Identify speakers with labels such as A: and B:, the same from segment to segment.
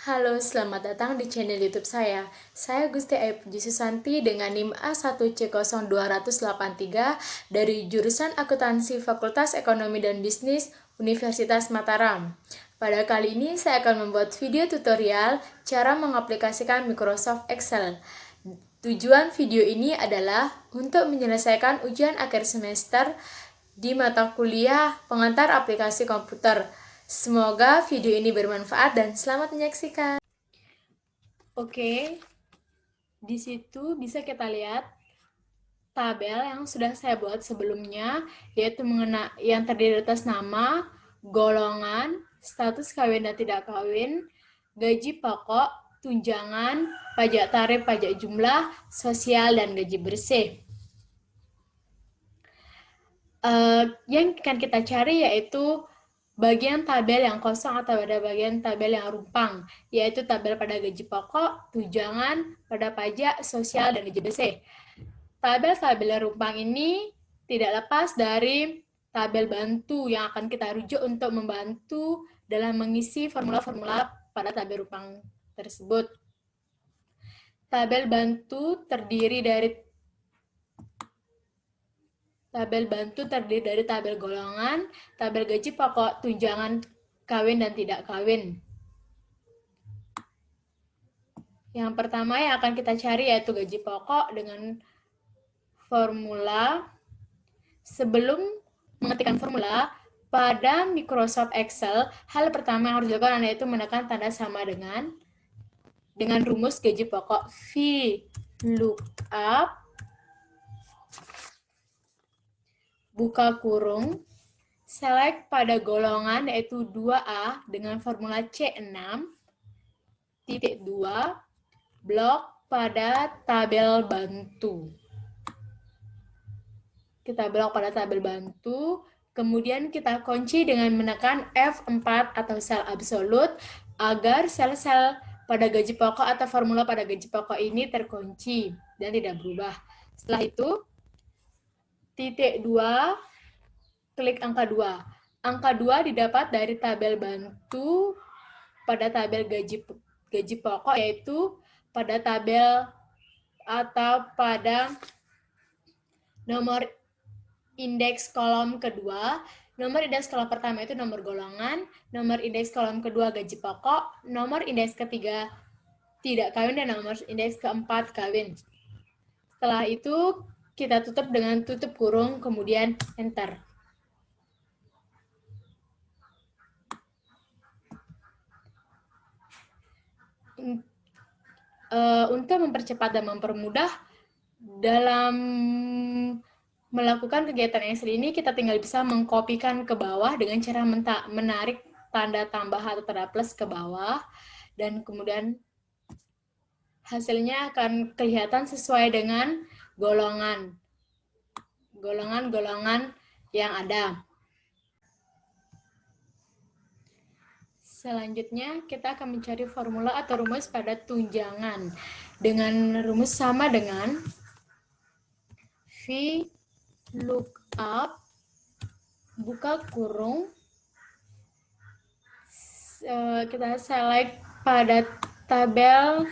A: Halo, selamat datang di channel YouTube saya. Saya Gusti Ayu Puji Susanti dengan NIM A1C0283 dari jurusan Akuntansi Fakultas Ekonomi dan Bisnis Universitas Mataram. Pada kali ini saya akan membuat video tutorial cara mengaplikasikan Microsoft Excel. Tujuan video ini adalah untuk menyelesaikan ujian akhir semester di mata kuliah pengantar aplikasi komputer. Semoga video ini bermanfaat dan selamat menyaksikan. Oke, di situ bisa kita lihat tabel yang sudah saya buat sebelumnya, yaitu yang terdiri atas nama, golongan, status kawin dan tidak kawin, gaji pokok, tunjangan, pajak tarif, pajak jumlah, sosial, dan gaji bersih. Yang akan kita cari yaitu bagian tabel yang kosong atau pada bagian tabel yang rumpang, yaitu tabel pada gaji pokok, tunjangan, pada pajak, sosial, dan gaji bersih. Tabel-tabel rumpang ini tidak lepas dari tabel bantu yang akan kita rujuk untuk membantu dalam mengisi formula-formula pada tabel rumpang tersebut. Tabel bantu terdiri dari tabel golongan, tabel gaji pokok, tunjangan kawin dan tidak kawin. Yang pertama yang akan kita cari yaitu gaji pokok dengan formula. Sebelum mengetikkan formula, pada Microsoft Excel, hal pertama yang harus dilakukan yaitu menekan tanda sama dengan rumus gaji pokok VLOOKUP buka kurung, select pada golongan yaitu 2A dengan formula C6, titik 2, blok pada tabel bantu. Kita blok pada tabel bantu, kemudian kita kunci dengan menekan F4 atau sel absolut agar sel-sel pada gaji pokok atau formula pada gaji pokok ini terkunci dan tidak berubah. Setelah itu, titik 2, klik angka 2. Angka 2 didapat dari tabel bantu pada tabel gaji pokok, yaitu pada tabel atau pada nomor indeks kolom kedua. Nomor indeks kolom pertama itu nomor golongan, nomor indeks kolom kedua gaji pokok, nomor indeks ketiga tidak kawin, dan nomor indeks keempat kawin. Setelah itu, kita tutup dengan tutup kurung, kemudian enter. Untuk mempercepat dan mempermudah dalam melakukan kegiatan Excel ini, kita tinggal bisa mengkopikan ke bawah dengan cara menarik tanda tambah atau tanda plus ke bawah, dan kemudian hasilnya akan kelihatan sesuai dengan golongan yang ada. Selanjutnya, kita akan mencari formula atau rumus pada tunjangan. Dengan rumus sama dengan VLOOKUP buka kurung, kita select pada tabel,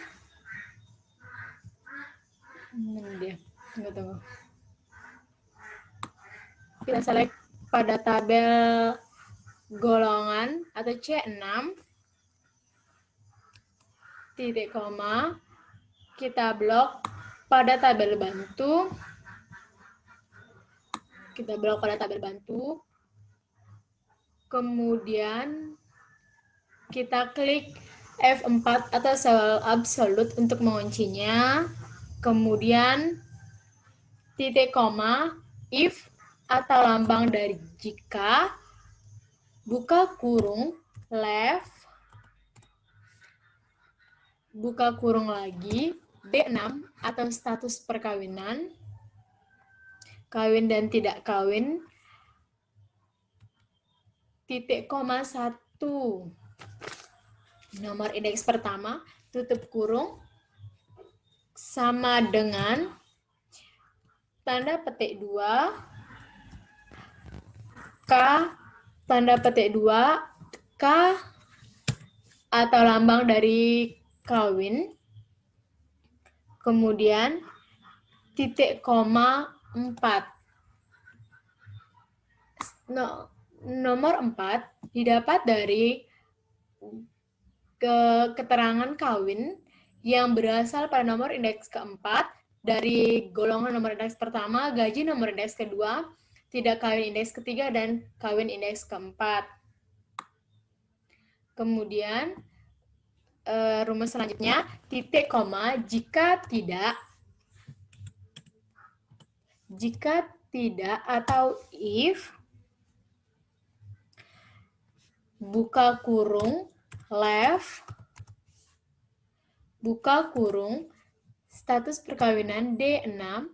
A: kita select pada tabel golongan atau C6, titik koma, kita blok pada tabel bantu, kemudian kita klik F4 atau sel absolut untuk menguncinya, kemudian titik koma, if atau lambang dari jika, buka kurung, left, buka kurung lagi, B6 atau status perkawinan, kawin dan tidak kawin, titik koma 1, nomor indeks pertama, tutup kurung, sama dengan tanda petik 2, K, tanda petik 2, K atau lambang dari kawin. Kemudian titik koma 4. Nomor 4 didapat dari keterangan kawin yang berasal pada nomor indeks keempat dari golongan nomor indeks pertama, gaji nomor indeks kedua, tidak kawin indeks ketiga, dan kawin indeks keempat. Kemudian rumus selanjutnya, titik koma jika tidak atau if, buka kurung, left, buka kurung, status perkawinan D6,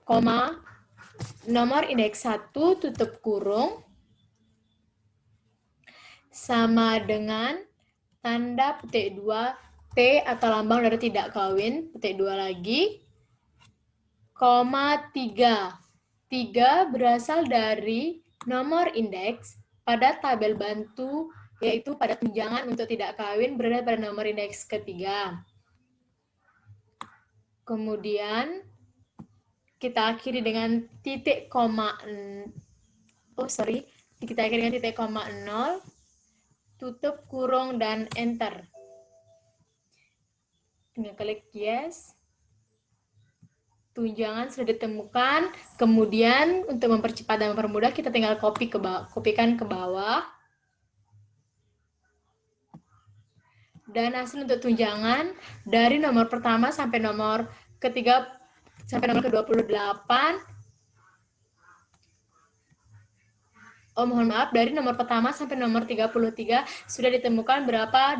A: koma, nomor indeks 1 tutup kurung, sama dengan tanda petik 2, T atau lambang dari tidak kawin, petik 2 lagi, koma 3. 3 berasal dari nomor indeks pada tabel bantu, yaitu pada tunjangan untuk tidak kawin berada pada nomor indeks ketiga. Kemudian kita akhiri dengan titik koma, kita akhiri dengan titik koma 0, tutup kurung dan enter. Tinggal klik yes. Tunjangan sudah ditemukan. Kemudian untuk mempercepat dan mempermudah, kita tinggal kopikan ke bawah. Dan hasil untuk tunjangan dari nomor pertama sampai nomor ketiga sampai nomor ke-28. Mohon maaf, dari nomor pertama sampai nomor 33 sudah ditemukan berapa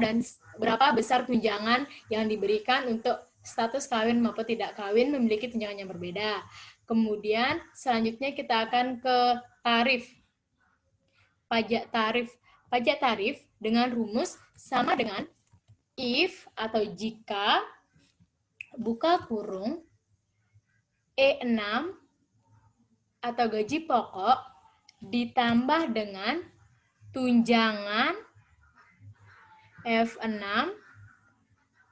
A: besar tunjangan yang diberikan untuk status kawin maupun tidak kawin memiliki tunjangan yang berbeda. Kemudian selanjutnya kita akan ke tarif. Pajak tarif dengan rumus sama dengan if atau jika, buka kurung, E6 atau gaji pokok ditambah dengan tunjangan F6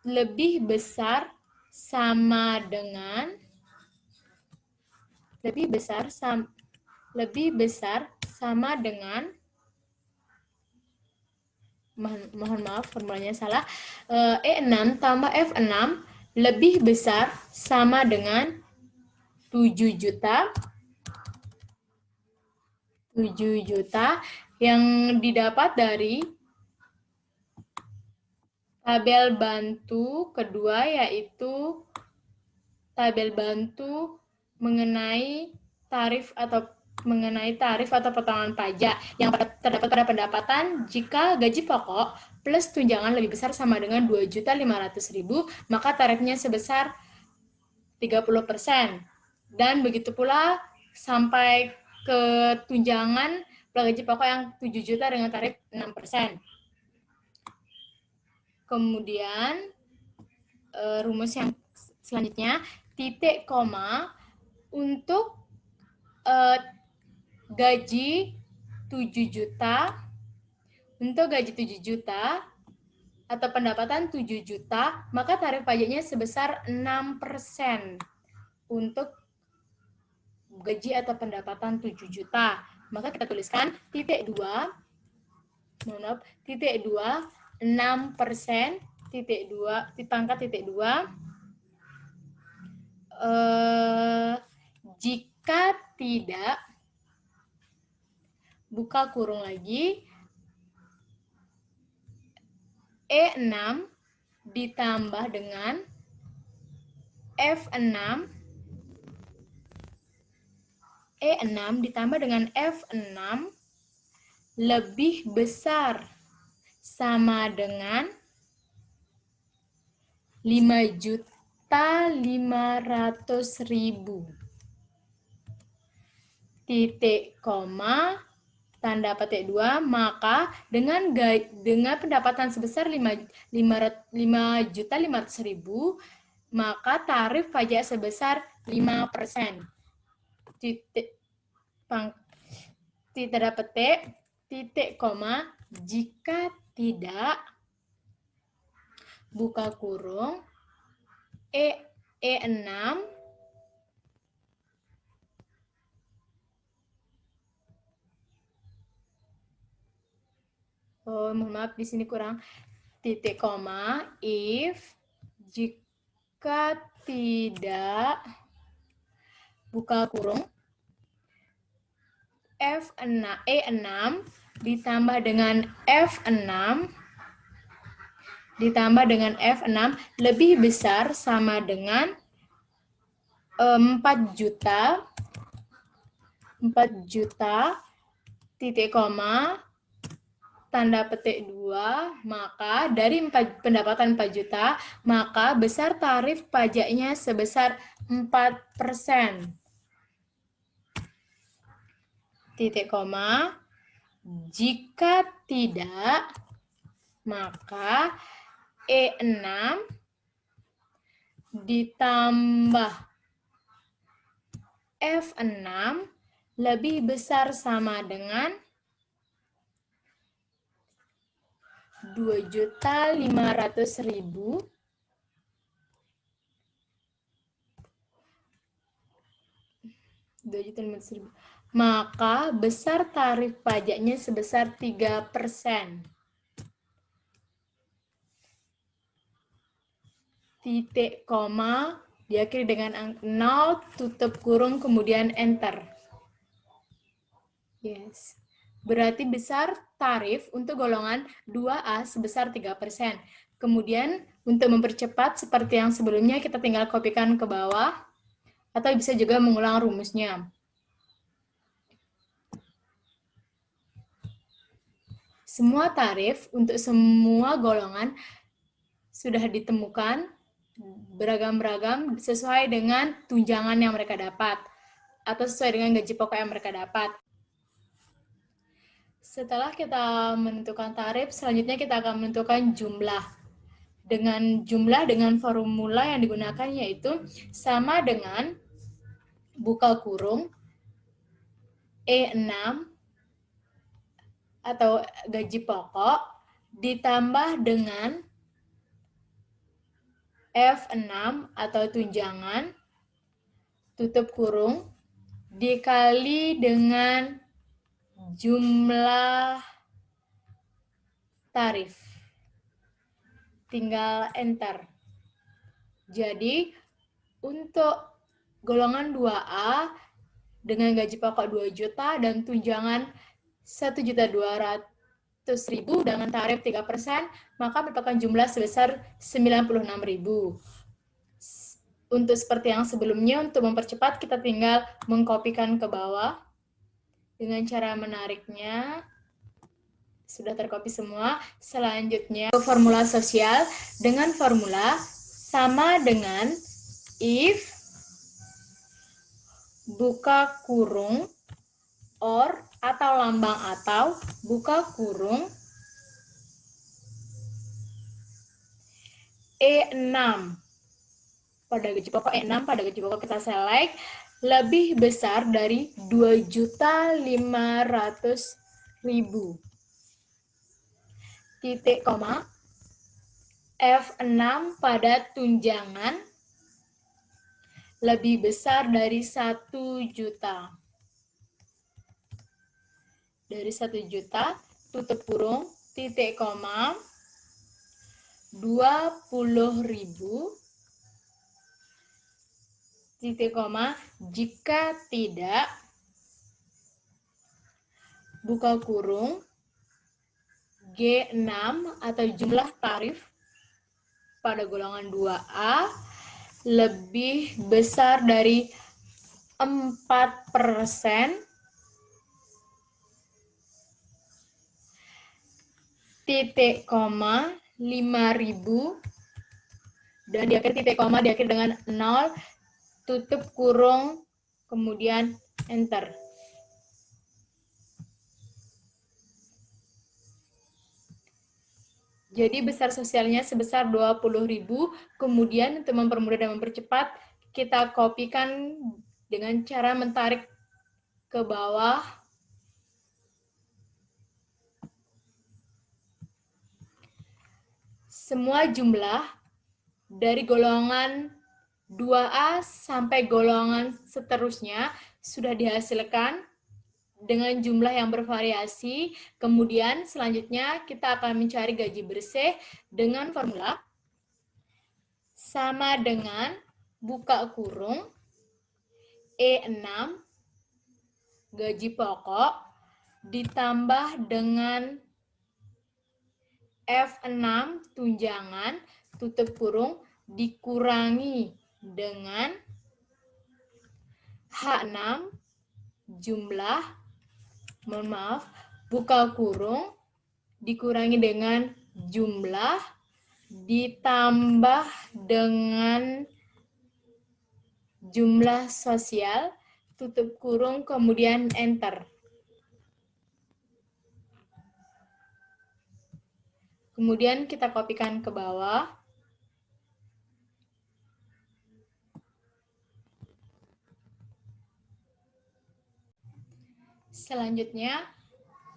A: lebih besar sama dengan mohon maaf formulanya salah, E6 tambah F6 lebih besar sama dengan 7 juta yang didapat dari tabel bantu kedua, yaitu tabel bantu mengenai tarif atau potongan pajak yang terdapat pada pendapatan jika gaji pokok plus tunjangan lebih besar sama dengan 2.500.000, maka tarifnya sebesar 30%. Dan begitu pula sampai ke tunjangan gaji pokok yang 7 juta dengan tarif 6%. Kemudian rumus yang selanjutnya, titik koma untuk gaji 7 juta, untuk gaji 7 juta atau pendapatan 7 juta, maka tarif pajaknya sebesar 6% untuk gaji atau pendapatan 7 juta. Maka kita tuliskan titik 2, 6%, titik 2, dipangkat titik 2, jika tidak, buka kurung lagi, E6 ditambah dengan F6, E6 ditambah dengan F6 lebih besar sama dengan 5.500.000. Titik koma tanda petik 2, maka dengan pendapatan sebesar 5.500.000, maka tarif pajak sebesar 5%. tanda petik, titik koma, jika tidak, buka kurung, E6, oh mohon maaf di sini kurang, titik koma, if, jika tidak, buka kurung, E6 ditambah dengan F6 lebih besar sama dengan 4 juta titik koma tanda petik 2, maka dari pendapatan 4 juta, maka besar tarif pajaknya sebesar 4%. Titik koma, jika tidak, maka E6 ditambah F6 lebih besar sama dengan 2.500.000 maka besar tarif pajaknya sebesar 3%. Titik koma diakhiri dengan 0, tutup kurung, kemudian enter. Yes. Berarti besar tarif untuk golongan 2A sebesar 3%. Kemudian untuk mempercepat seperti yang sebelumnya, kita tinggal kopikan ke bawah, atau bisa juga mengulang rumusnya. Semua tarif untuk semua golongan sudah ditemukan beragam-beragam sesuai dengan tunjangan yang mereka dapat atau sesuai dengan gaji pokok yang mereka dapat. Setelah kita menentukan tarif, selanjutnya kita akan menentukan jumlah. Dengan formula yang digunakan yaitu sama dengan buka kurung E6 atau gaji pokok ditambah dengan F6 atau tunjangan, tutup kurung, dikali dengan jumlah tarif. Tinggal enter. Jadi, untuk golongan 2A dengan gaji pokok 2 juta dan tunjangan 1.200.000 dengan tarif 3%, maka merupakan jumlah sebesar 96.000. Untuk seperti yang sebelumnya, untuk mempercepat, kita tinggal mengkopikan ke bawah. Dengan cara menariknya, sudah terkopi semua. Selanjutnya, formula sosial dengan formula sama dengan if, buka kurung, or, atau lambang atau, buka kurung, E6 pada gaji pokok E6 pada gaji pokok kita select lebih besar dari 2.500.000. Titik koma F6 pada tunjangan lebih besar dari 1 juta. Dari 1 juta, tutup kurung, titik koma 20.000, titik koma, jika tidak, buka kurung, G6 atau jumlah tarif pada golongan 2A lebih besar dari 4%, titik koma 5.000, dan di akhir titik koma diakhiri dengan 0, tutup kurung, kemudian enter. Jadi besar sosialnya sebesar 20.000, kemudian untuk mempermudah dan mempercepat, kita kopikan dengan cara mentarik ke bawah semua jumlah dari golongan 2A sampai golongan seterusnya sudah dihasilkan dengan jumlah yang bervariasi. Kemudian selanjutnya kita akan mencari gaji bersih dengan formula sama dengan buka kurung E6 gaji pokok ditambah dengan F6 tunjangan tutup kurung dikurangi dengan H6 jumlah, mohon maaf, buka kurung dikurangi dengan jumlah ditambah dengan jumlah sosial, tutup kurung, kemudian enter. Kemudian kita kopikan ke bawah. Selanjutnya,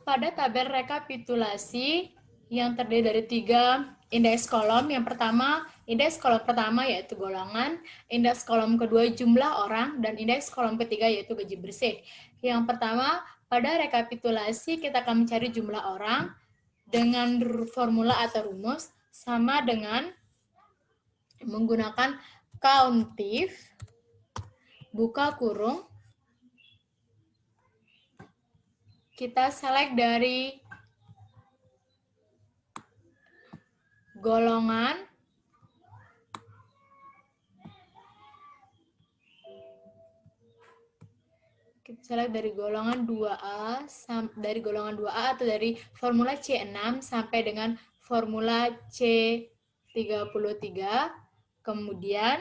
A: pada tabel rekapitulasi yang terdiri dari 3 indeks kolom. Yang pertama, indeks kolom pertama yaitu golongan, indeks kolom kedua jumlah orang, dan indeks kolom ketiga yaitu gaji bersih. Yang pertama, pada rekapitulasi kita akan mencari jumlah orang dengan formula atau rumus sama dengan menggunakan countif, buka kurung, kita select dari golongan, kita select dari golongan 2A, dari golongan 2A atau dari formula C6 sampai dengan formula C33, kemudian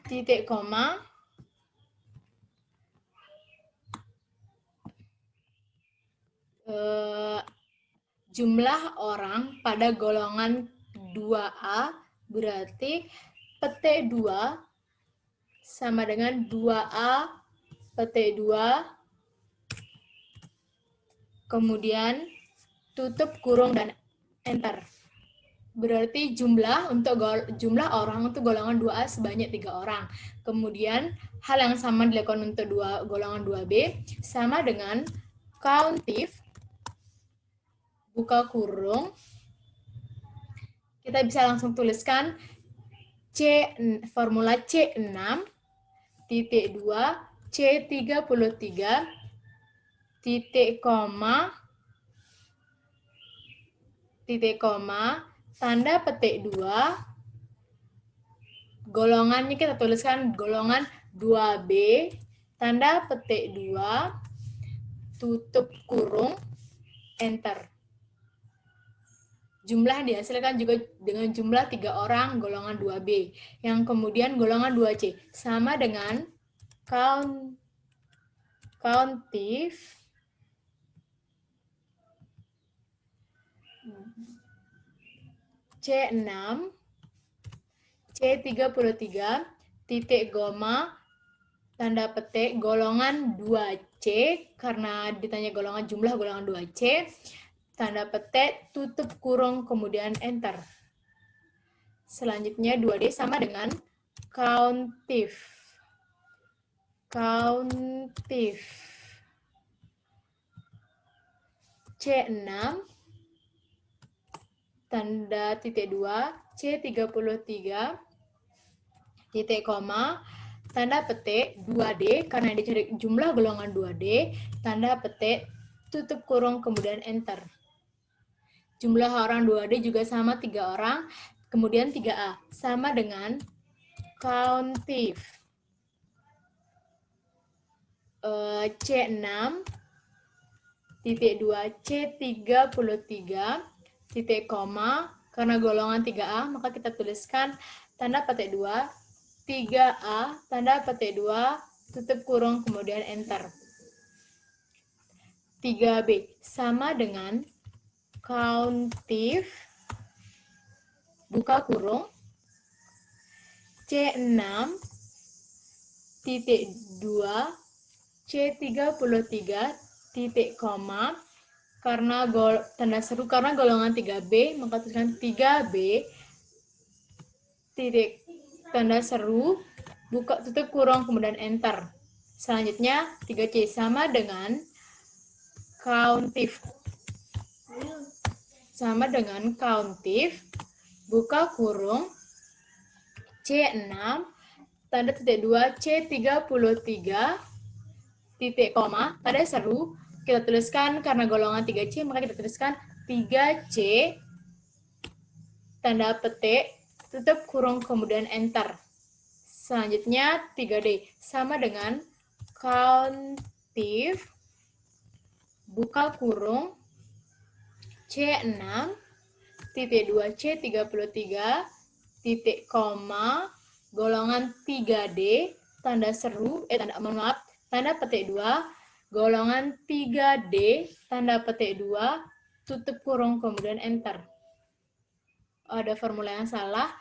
A: titik koma, jumlah orang pada golongan 2A berarti petik 2 sama dengan 2A petik 2, kemudian tutup kurung dan enter. Berarti jumlah orang untuk golongan 2A sebanyak 3 orang. Kemudian hal yang sama dilakukan untuk golongan 2B sama dengan countif, buka kurung, kita bisa langsung tuliskan formula C6 titik 2 C33 titik koma tanda petik 2, golongannya kita tuliskan golongan 2B, tanda petik 2, tutup kurung, enter. Jumlah dihasilkan juga dengan jumlah 3 orang golongan 2B. Yang kemudian golongan 2C sama dengan countif, C6 C33 titik koma tanda petik golongan 2C karena ditanya jumlah golongan 2C, tanda petik tutup kurung kemudian enter. Selanjutnya 2D sama dengan countif C6 tanda titik 2 C33 titik koma tanda petik 2D karena dicari jumlah golongan 2D, tanda petik tutup kurung kemudian enter. Jumlah orang 2D juga sama 3 orang, kemudian 3A sama dengan countif C6 titik 2 C33 titik koma, karena golongan 3A maka kita tuliskan tanda petik 2 3A tanda petik 2 tutup kurung kemudian enter. 3B sama dengan countif buka kurung C6 titik 2 C33 titik koma karena tanda seru karena golongan 3B, maka tuliskan 3B titik tanda seru, buka tutup kurung, kemudian enter. Selanjutnya 3C sama dengan countif. Sama dengan countif, buka kurung, C6, tanda titik 2, C33, titik koma, tanda seru, kita tuliskan karena golongan 3C, maka kita tuliskan 3C, tanda petik, tutup kurung, kemudian enter. Selanjutnya 3D, sama dengan countif, buka kurung, C6, titik 2, C33, titik koma, golongan 3D, tanda seru, tanda petik 2, golongan 3D, tanda petik 2, tutup kurung, kemudian enter. Ada formula yang salah.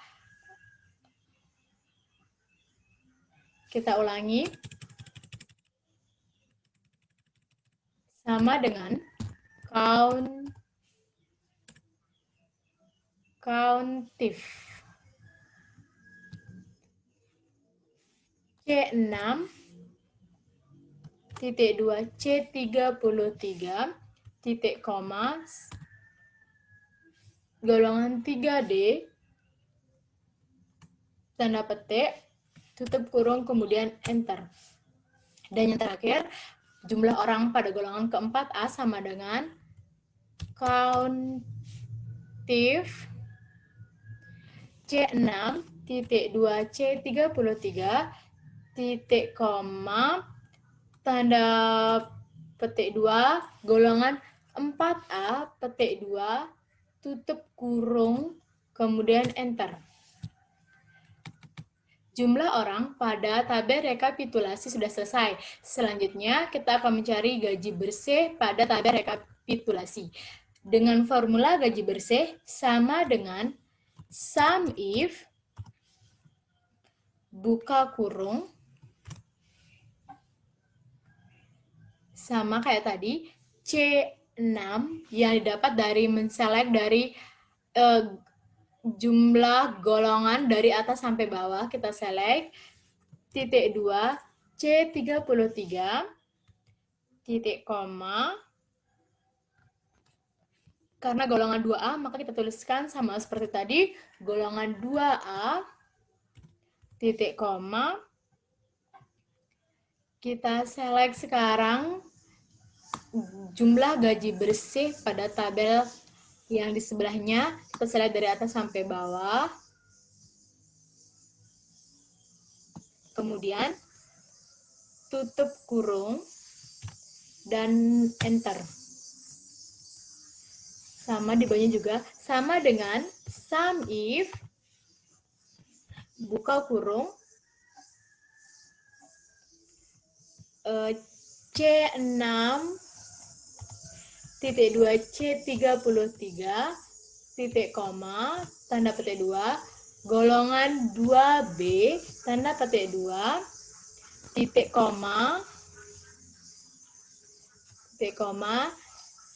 A: Kita ulangi. Sama dengan countif. C6, titik 2, C33, titik koma, golongan 3D, tanda petik, tutup kurung, kemudian enter. Dan yang terakhir, jumlah orang pada golongan keempat A sama dengan countif C6, titik 2, C33, titik koma, tanda petik 2, golongan 4A, petik 2, tutup kurung, kemudian enter. Jumlah orang pada tabel rekapitulasi sudah selesai. Selanjutnya, kita akan mencari gaji bersih pada tabel rekapitulasi. Dengan formula gaji bersih sama dengan sum if, buka kurung, sama kayak tadi, C6 yang didapat dari menselect dari jumlah golongan dari atas sampai bawah, kita select, titik 2, C33, titik koma, karena golongan 2A, maka kita tuliskan sama seperti tadi, golongan 2A, titik koma, kita select sekarang jumlah gaji bersih pada tabel yang di sebelahnya, kita select dari atas sampai bawah. Kemudian tutup kurung dan enter. Sama di bawahnya juga, sama dengan sum if, buka kurung, C6, titik 2, C33, titik koma, tanda petik 2, golongan 2B, tanda petik 2, titik koma,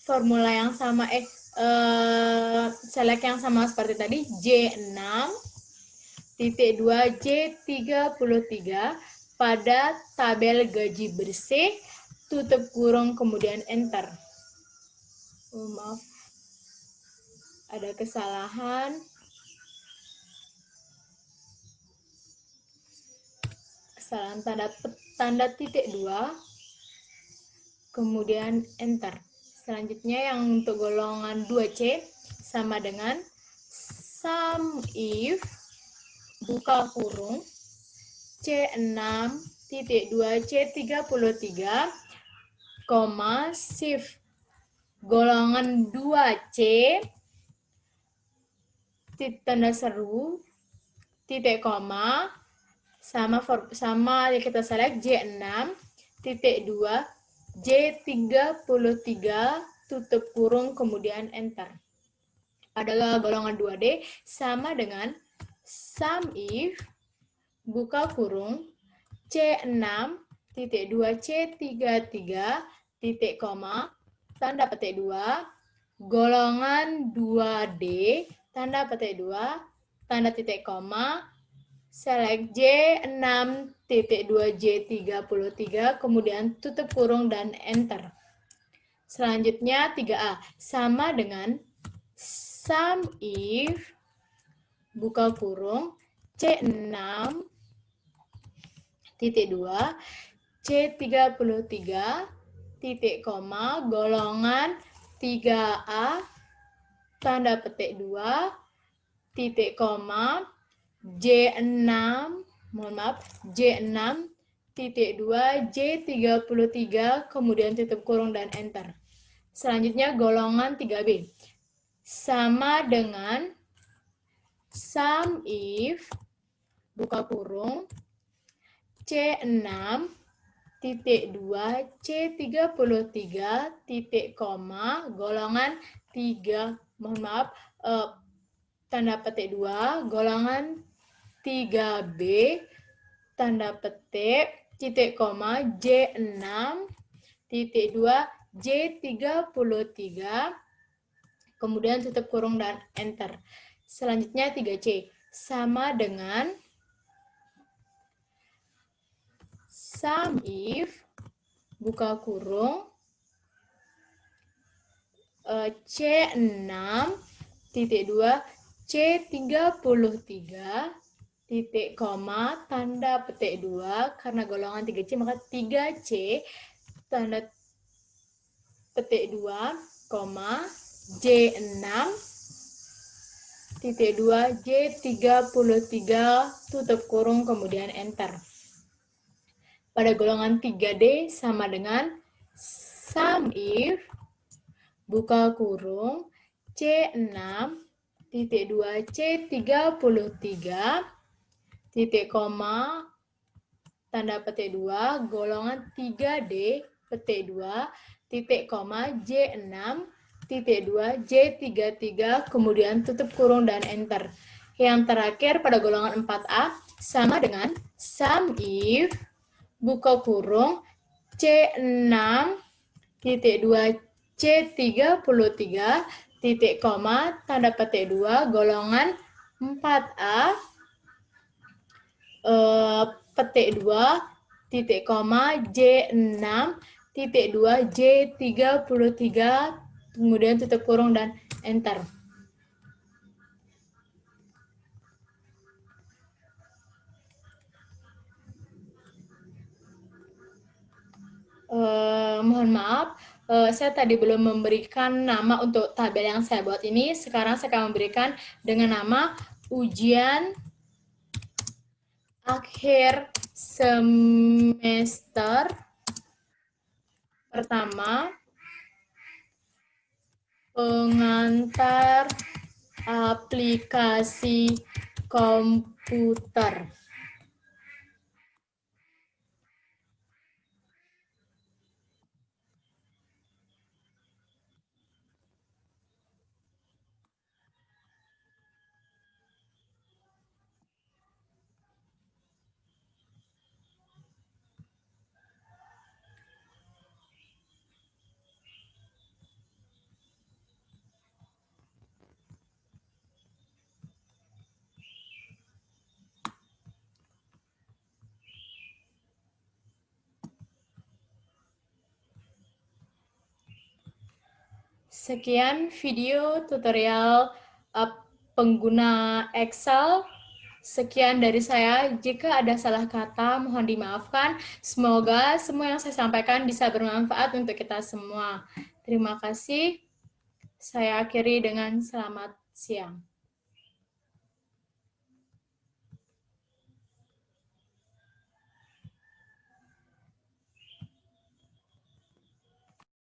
A: formula yang sama, select yang sama seperti tadi, J6, titik 2, J33, pada tabel gaji bersih, tutup kurung, kemudian enter. Maaf, ada kesalahan. Kesalahan tanda titik 2, kemudian enter. Selanjutnya yang untuk golongan 2C sama dengan sum if, buka kurung, C6, titik 2, C33, koma, shift, golongan 2C, titik tanda seru, titik koma, sama yang kita select J6, titik 2, J33, tutup kurung, kemudian enter. Pada golongan 2D sama dengan sum if, buka kurung, C6, titik 2, C33, titik koma, tanda petik 2, golongan 2D, tanda petik 2, tanda titik koma, select J 6.2J33, kemudian tutup kurung dan enter. Selanjutnya 3A, sama dengan sum if, buka kurung, C6, titik 2, C33, titik koma, golongan 3A, tanda petik 2, titik koma, J6, mohon maaf, J6, titik 2, J33, kemudian tutup kurung dan enter. Selanjutnya golongan 3B. Sama dengan sum if, buka kurung, C6, titik 2, C33, titik koma, golongan 3, mohon maaf, tanda petik 2, golongan 3B, tanda petik, titik koma, J6, titik 2, J33, kemudian tutup kurung dan enter. Selanjutnya 3C, sama dengan sum if, buka kurung, C6, titik 2, C33, titik koma, tanda petik 2, karena golongan 3C maka 3C, tanda petik 2, koma, J6, titik 2, J33, tutup kurung, kemudian enter. Pada golongan 3D sama dengan sum if, buka kurung, C6, titik 2, C33, titik koma, tanda petik 2, golongan 3D, petik 2, titik koma, J6, titik 2, J33, kemudian tutup kurung dan enter. Yang terakhir pada golongan 4A, sama dengan sum if, buka kurung, C6, titik 2, C33, titik koma, tanda petik 2, golongan 4A, petik 2, titik koma, J6, titik 2, J33, kemudian tutup kurung dan enter. Mohon maaf, saya tadi belum memberikan nama untuk tabel yang saya buat ini. Sekarang saya akan memberikan dengan nama ujian akhir semester pertama pengantar aplikasi komputer. Sekian video tutorial pengguna Excel. Sekian dari saya. Jika ada salah kata, mohon dimaafkan. Semoga semua yang saya sampaikan bisa bermanfaat untuk kita semua. Terima kasih. Saya akhiri dengan selamat siang.